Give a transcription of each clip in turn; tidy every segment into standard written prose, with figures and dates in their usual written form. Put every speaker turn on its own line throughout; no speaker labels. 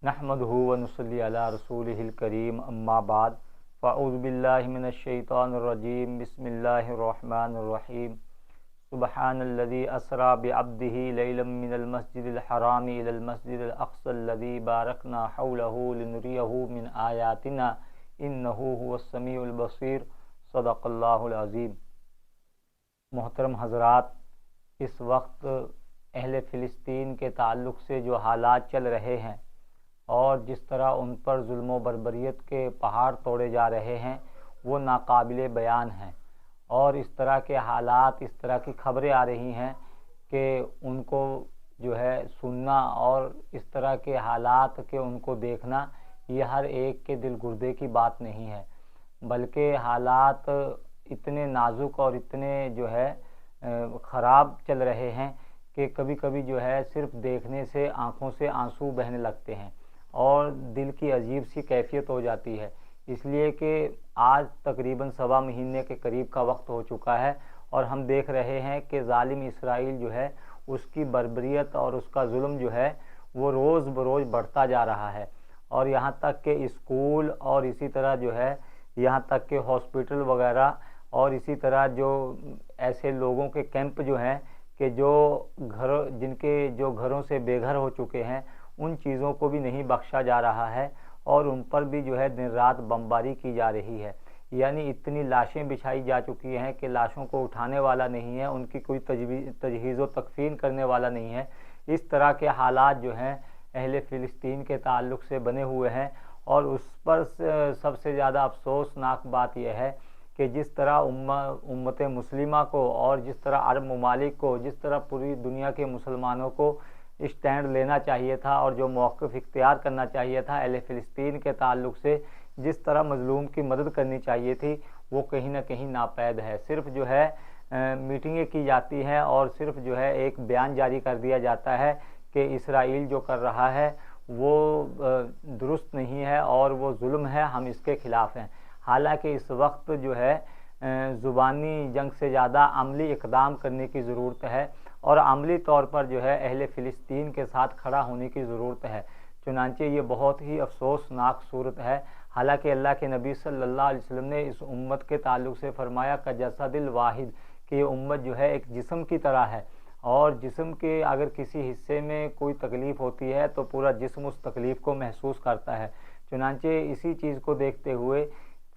نحمدہ ونصلی علی رسولہ الکریم اما بعد فاعوذ باللہ من الشیطان الرجیم بسم اللہ الرحمن الرحیم سبحان الذی اسری بعبدہ لیلا من المسجد الحرام الی المسجد الاقصی الذی بارکنا حولہ لنریہ من آیاتنا انہ هو السمیع البصیر صدق اللہ العظیم۔ محترم حضرات، اس وقت اہل فلسطین کے تعلق سے جو حالات چل رہے ہیں اور جس طرح ان پر ظلم و بربریت کے پہاڑ توڑے جا رہے ہیں وہ ناقابل بیان ہیں، اور اس طرح کے حالات، اس طرح کی خبریں آ رہی ہیں کہ ان کو جو ہے سننا اور اس طرح کے حالات کے ان کو دیکھنا یہ ہر ایک کے دل گردے کی بات نہیں ہے، بلکہ حالات اتنے نازک اور اتنے جو ہے خراب چل رہے ہیں کہ کبھی کبھی جو ہے صرف دیکھنے سے آنکھوں سے آنسو بہنے لگتے ہیں اور دل کی عجیب سی کیفیت ہو جاتی ہے، اس لیے کہ آج تقریباً 1.25 مہینے کے قریب کا وقت ہو چکا ہے اور ہم دیکھ رہے ہیں کہ ظالم اسرائیل جو ہے اس کی بربریت اور اس کا ظلم جو ہے وہ روز بروز بڑھتا جا رہا ہے، اور یہاں تک کہ اسکول اور اسی طرح جو ہے یہاں تک کہ ہاسپٹل وغیرہ اور اسی طرح جو ایسے لوگوں کے کیمپ جو ہیں کہ جن کے جو گھروں سے بے گھر ہو چکے ہیں ان چیزوں کو بھی نہیں بخشا جا رہا ہے، اور ان پر بھی جو ہے دن رات بمباری کی جا رہی ہے، یعنی اتنی لاشیں بچھائی جا چکی ہیں کہ لاشوں کو اٹھانے والا نہیں ہے، ان کی کوئی تجہیز و تکفین کرنے والا نہیں ہے۔ اس طرح کے حالات جو ہیں اہل فلسطین کے تعلق سے بنے ہوئے ہیں، اور اس پر سب سے زیادہ افسوسناک بات یہ ہے کہ جس طرح امت مسلمہ کو اور جس طرح عرب ممالک کو، جس طرح پوری دنیا کے مسلمانوں کو اسٹینڈ لینا چاہیے تھا اور جو موقف اختیار کرنا چاہیے تھا اہل فلسطین کے تعلق سے، جس طرح مظلوم کی مدد کرنی چاہیے تھی، وہ کہیں نہ کہیں ناپید ہے۔ صرف جو ہے میٹنگیں کی جاتی ہیں اور صرف جو ہے ایک بیان جاری کر دیا جاتا ہے کہ اسرائیل جو کر رہا ہے وہ درست نہیں ہے اور وہ ظلم ہے، ہم اس کے خلاف ہیں، حالانکہ اس وقت جو ہے زبانی جنگ سے زیادہ عملی اقدام کرنے کی ضرورت ہے اور عملی طور پر جو ہے اہل فلسطین کے ساتھ کھڑا ہونے کی ضرورت ہے۔ چنانچہ یہ بہت ہی افسوسناک صورت ہے، حالانکہ اللہ کے نبی صلی اللہ علیہ وسلم نے اس امت کے تعلق سے فرمایا کہ جسد الواحد، کہ یہ امت جو ہے ایک جسم کی طرح ہے، اور جسم کے اگر کسی حصے میں کوئی تکلیف ہوتی ہے تو پورا جسم اس تکلیف کو محسوس کرتا ہے۔ چنانچہ اسی چیز کو دیکھتے ہوئے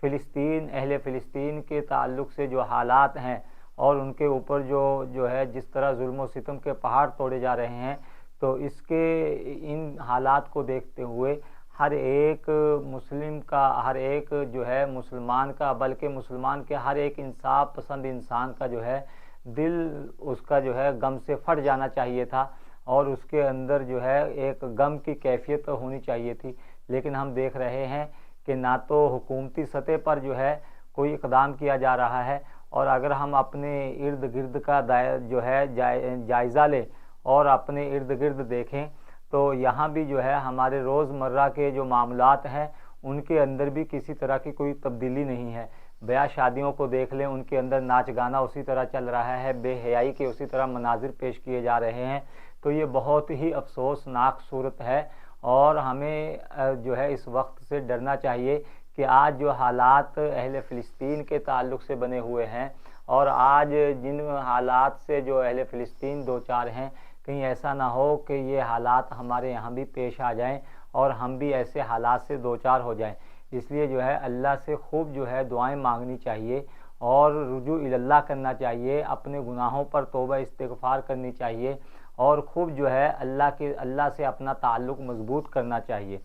اہل فلسطین کے تعلق سے جو حالات ہیں اور ان کے اوپر جو ہے جس طرح ظلم و ستم کے پہاڑ توڑے جا رہے ہیں، تو ان حالات کو دیکھتے ہوئے ہر ایک مسلم کا، ہر ایک جو ہے مسلمان کا، بلکہ مسلمان کے ہر ایک انصاف پسند انسان کا جو ہے دل اس کا جو ہے غم سے پھٹ جانا چاہیے تھا اور اس کے اندر جو ہے ایک غم کی کیفیت ہونی چاہیے تھی، لیکن ہم دیکھ رہے ہیں کہ نہ تو حکومتی سطح پر جو ہے کوئی اقدام کیا جا رہا ہے، اور اگر ہم اپنے ارد گرد کا جو ہے جائزہ لیں اور اپنے ارد گرد دیکھیں تو یہاں بھی جو ہے ہمارے روزمرہ کے جو معاملات ہیں ان کے اندر بھی کسی طرح کی کوئی تبدیلی نہیں ہے۔ بیاہ شادیوں کو دیکھ لیں، ان کے اندر ناچ گانا اسی طرح چل رہا ہے، بے حیائی کے اسی طرح مناظر پیش کیے جا رہے ہیں، تو یہ بہت ہی افسوسناک صورت ہے، اور ہمیں جو ہے اس وقت سے ڈرنا چاہیے کہ آج جو حالات اہل فلسطین کے تعلق سے بنے ہوئے ہیں اور آج جن حالات سے جو اہل فلسطین دوچار ہیں، کہیں ایسا نہ ہو کہ یہ حالات ہمارے یہاں بھی پیش آ جائیں اور ہم بھی ایسے حالات سے دوچار ہو جائیں۔ اس لیے جو ہے اللہ سے خوب جو ہے دعائیں مانگنی چاہیے اور رجوع اللہ کرنا چاہیے، اپنے گناہوں پر توبہ استغفار کرنی چاہیے اور خوب جو ہے اللہ سے اپنا تعلق مضبوط کرنا چاہیے۔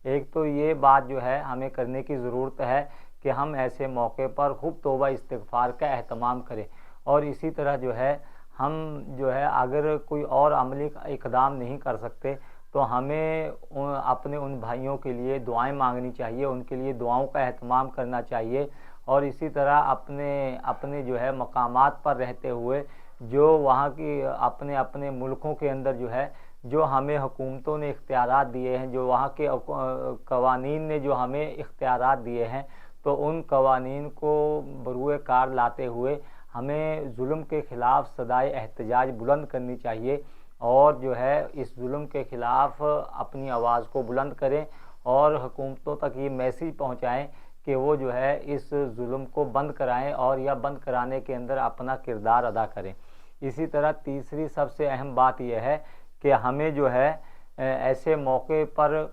ایک تو یہ بات جو ہے ہمیں کرنے کی ضرورت ہے کہ ہم ایسے موقع پر خوب توبہ استغفار کا اہتمام کریں، اور اسی طرح جو ہے ہم جو ہے اگر کوئی اور عملی اقدام نہیں کر سکتے تو ہمیں اپنے ان بھائیوں کے لیے دعائیں مانگنی چاہیے، ان کے لیے دعاؤں کا اہتمام کرنا چاہیے، اور اسی طرح اپنے جو ہے مقامات پر رہتے ہوئے جو وہاں کی اپنے ملکوں کے اندر جو ہے جو ہمیں حکومتوں نے اختیارات دیے ہیں، جو وہاں کے قوانین نے جو ہمیں اختیارات دیے ہیں، تو ان قوانین کو بروئے کار لاتے ہوئے ہمیں ظلم کے خلاف صدائے احتجاج بلند کرنی چاہیے اور جو ہے اس ظلم کے خلاف اپنی آواز کو بلند کریں اور حکومتوں تک یہ میسیج پہنچائیں کہ وہ جو ہے اس ظلم کو بند کرائیں اور یا بند کرانے کے اندر اپنا کردار ادا کریں۔ اسی طرح تیسری سب سے اہم بات یہ ہے کہ ہمیں جو ہے ایسے موقع پر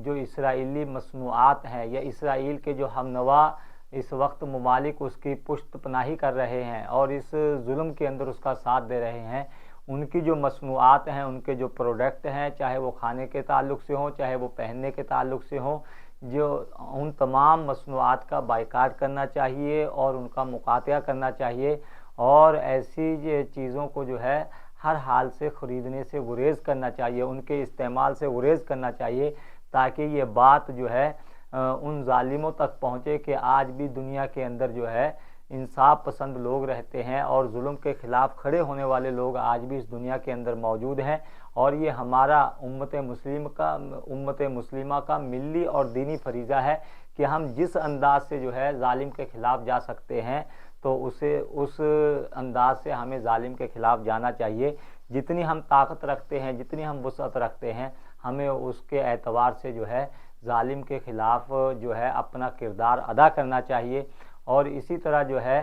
جو اسرائیلی مصنوعات ہیں یا اسرائیل کے جو ہم نوا اس وقت ممالک اس کی پشت پناہی کر رہے ہیں اور اس ظلم کے اندر اس کا ساتھ دے رہے ہیں، ان کی جو مصنوعات ہیں، ان کے جو پروڈکٹ ہیں، چاہے وہ کھانے کے تعلق سے ہوں، چاہے وہ پہننے کے تعلق سے ہوں، جو ان تمام مصنوعات کا بائیکاٹ کرنا چاہیے اور ان کا مقاطعہ کرنا چاہیے اور ایسی چیزوں کو جو ہے ہر حال سے خریدنے سے گریز کرنا چاہیے، ان کے استعمال سے گریز کرنا چاہیے، تاکہ یہ بات جو ہے ان ظالموں تک پہنچے کہ آج بھی دنیا کے اندر جو ہے انصاف پسند لوگ رہتے ہیں اور ظلم کے خلاف کھڑے ہونے والے لوگ آج بھی اس دنیا کے اندر موجود ہیں، اور یہ ہمارا امت مسلمہ کا ملی اور دینی فریضہ ہے کہ ہم جس انداز سے جو ہے ظالم کے خلاف جا سکتے ہیں تو اس انداز سے ہمیں ظالم کے خلاف جانا چاہیے۔ جتنی ہم طاقت رکھتے ہیں، جتنی ہم وسعت رکھتے ہیں، ہمیں اس کے اعتبار سے جو ہے ظالم کے خلاف جو ہے اپنا کردار ادا کرنا چاہیے، اور اسی طرح جو ہے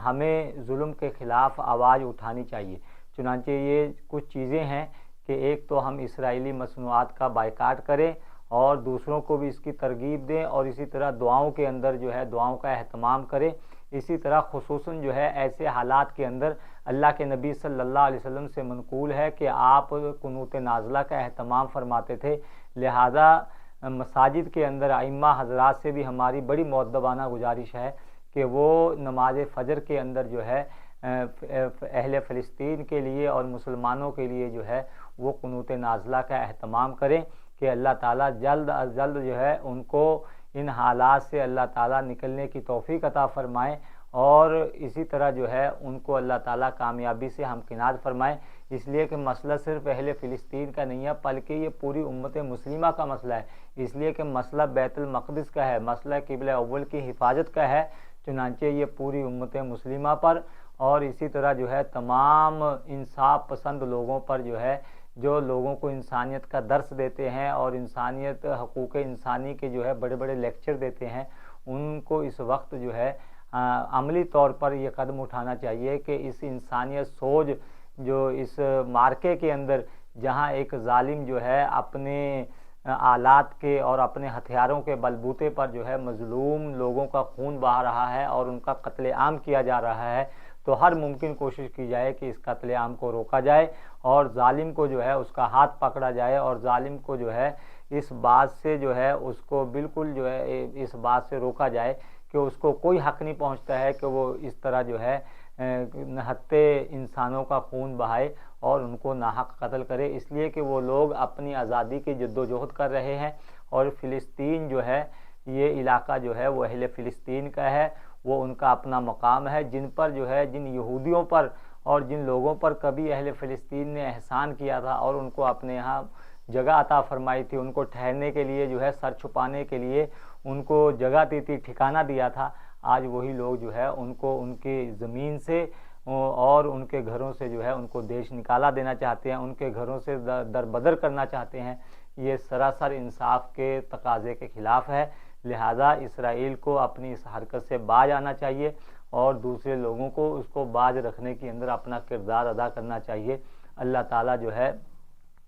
ہمیں ظلم کے خلاف آواز اٹھانی چاہیے۔ چنانچہ یہ کچھ چیزیں ہیں کہ ایک تو ہم اسرائیلی مصنوعات کا بائیکاٹ کریں اور دوسروں کو بھی اس کی ترغیب دیں، اور اسی طرح دعاؤں کے اندر جو ہے دعاؤں کا اہتمام کریں۔ اسی طرح خصوصاً جو ہے ایسے حالات کے اندر اللہ کے نبی صلی اللہ علیہ وسلم سے منقول ہے کہ آپ قنوت نازلہ کا اہتمام فرماتے تھے، لہذا مساجد کے اندر ائمہ حضرات سے بھی ہماری بڑی مؤدبانہ گزارش ہے کہ وہ نماز فجر کے اندر جو ہے اہل فلسطین کے لیے اور مسلمانوں کے لیے جو ہے وہ قنوت نازلہ کا اہتمام کریں کہ اللہ تعالیٰ جلد از جلد جو ہے ان کو ان حالات سے اللہ تعالیٰ نکلنے کی توفیق عطا فرمائیں، اور اسی طرح جو ہے ان کو اللہ تعالیٰ کامیابی سے ہمکنار فرمائیں، اس لیے کہ مسئلہ صرف اہل فلسطین کا نہیں ہے بلکہ یہ پوری امت مسلمہ کا مسئلہ ہے، اس لیے کہ مسئلہ بیت المقدس کا ہے، مسئلہ قبلہ اول کی حفاظت کا ہے، چنانچہ یہ پوری امت مسلمہ پر اور اسی طرح جو ہے تمام انصاف پسند لوگوں پر جو ہے، جو لوگوں کو انسانیت کا درس دیتے ہیں اور انسانیت حقوق انسانی کے جو ہے بڑے بڑے لیکچر دیتے ہیں، ان کو اس وقت جو ہے عملی طور پر یہ قدم اٹھانا چاہیے کہ اس انسانیت سوج جو اس مارکے کے اندر جہاں ایک ظالم جو ہے اپنے آلات کے اور اپنے ہتھیاروں کے بلبوتے پر جو ہے مظلوم لوگوں کا خون بہا رہا ہے اور ان کا قتل عام کیا جا رہا ہے، تو ہر ممکن کوشش کی جائے کہ اس قتل عام کو روکا جائے اور ظالم کو جو ہے اس کا ہاتھ پکڑا جائے، اور ظالم کو جو ہے اس بات سے جو ہے اس کو بالکل جو ہے اس بات سے روکا جائے کہ اس کو کوئی حق نہیں پہنچتا ہے کہ وہ اس طرح جو ہے نہتے انسانوں کا خون بہائے اور ان کو ناحق قتل کرے، اس لیے کہ وہ لوگ اپنی آزادی کی جد و جہد کر رہے ہیں، اور فلسطین جو ہے یہ علاقہ جو ہے وہ اہل فلسطین کا ہے، وہ ان کا اپنا مقام ہے، جن پر جو ہے جن یہودیوں پر اور جن لوگوں پر کبھی اہل فلسطین نے احسان کیا تھا اور ان کو اپنے یہاں جگہ عطا فرمائی تھی، ان کو ٹھہرنے کے لیے جو ہے سر چھپانے کے لیے ان کو جگہ دی تھی، ٹھکانہ دیا تھا، آج وہی لوگ جو ہے ان کو ان کی زمین سے اور ان کے گھروں سے جو ہے ان کو دیش نکالا دینا چاہتے ہیں، ان کے گھروں سے دربدر کرنا چاہتے ہیں۔ یہ سراسر انصاف کے تقاضے کے خلاف ہے، لہذا اسرائیل کو اپنی اس حرکت سے باز آنا چاہیے اور دوسرے لوگوں کو اس کو باز رکھنے کے اندر اپنا کردار ادا کرنا چاہیے۔ اللہ تعالیٰ جو ہے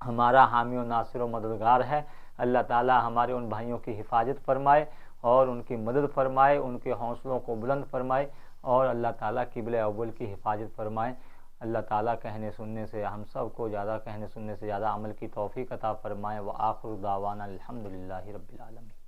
ہمارا حامی و ناصر و مددگار ہے، اللہ تعالیٰ ہمارے ان بھائیوں کی حفاظت فرمائے اور ان کی مدد فرمائے، ان کے حوصلوں کو بلند فرمائے، اور اللہ تعالیٰ قبلہ اول کی حفاظت فرمائے۔ اللہ تعالیٰ کہنے سننے سے ہم سب کو کہنے سننے سے زیادہ عمل کی توفیق عطا فرمائے۔ وآخر دعوانا الحمدللہ رب العالمین۔